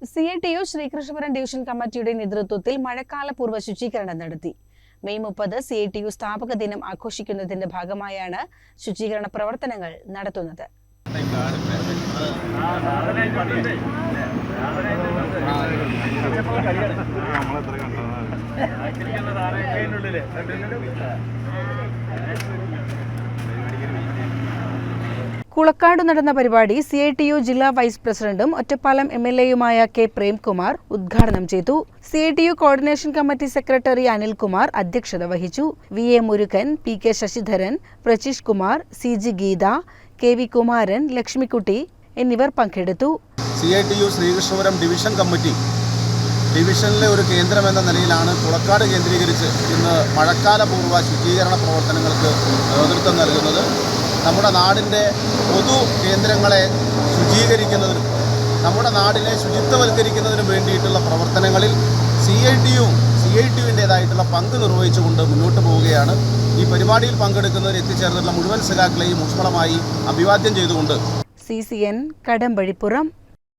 CITU Sreekrishnapuram division കമ്മിറ്റിയുടെ നേതൃത്വത്തിൽ മഴക്കാലപൂർവ്വ ശുചീകരണം നടത്തി. മെയ് 30 CITU സ്ഥാപക ദിനം ആഘോഷിക്കുന്നതിന്റെ ഭാഗമായാണ് ശുചീകരണ പ്രവർത്തനങ്ങൾ നടത്തുന്നത്. കുളക്കാട് നടന്ന പരിപാടി CITU ജില്ലാ വൈസ് പ്രസിഡന്റും ഒറ്റപ്പാലം MLAയുമായ K. പ്രേംകുമാർ ഉദ്ഘാടനം ചെയ്തു. CITU coordination committee secretary Anilkumar അധ്യക്ഷത വഹിച്ചു. VA Murugan, PK Sasidharan, പ്രചീഷ് Kumar, CG Geetha, KV Kumaran, Lakshmikutty എന്നിവർ പങ്കെടുത്തു. CITU ശ്രീകൃഷ്ണപുരം ഡിവിഷൻ കമ്മിറ്റി ഡിവിഷനിലെ ഒരു കേന്ദ്രമെന്ന നിലയിലാണ് കുളക്കാട് കേന്ദ്രീകരിച്ച് ഇന്ന് മഴക്കാലപൂർവ്വ ശുചീകരണ പ്രവർത്തനങ്ങൾക്ക് നേതൃത്വം നൽകുന്നത്. നമ്മുടെ നാടിൻ്റെ പൊതു കേന്ദ്രങ്ങളെ ശുചീകരിക്കുന്നതിനും നമ്മുടെ നാടിനെ ശുചിത്വവൽക്കരിക്കുന്നതിനും വേണ്ടിയിട്ടുള്ള പ്രവർത്തനങ്ങളിൽ CITUവിൻ്റേതായിട്ടുള്ള പങ്ക് നിർവഹിച്ചുകൊണ്ട് മുന്നോട്ട് പോവുകയാണ്. ഈ പരിപാടിയിൽ പങ്കെടുക്കുന്നതിന് എത്തിച്ചേർന്നിട്ടുള്ള മുഴുവൻ സഖാക്കളെയും ഊഷ്മളമായി അഭിവാദ്യം ചെയ്തുകൊണ്ട് CCN കടമ്പഴിപ്പുറം.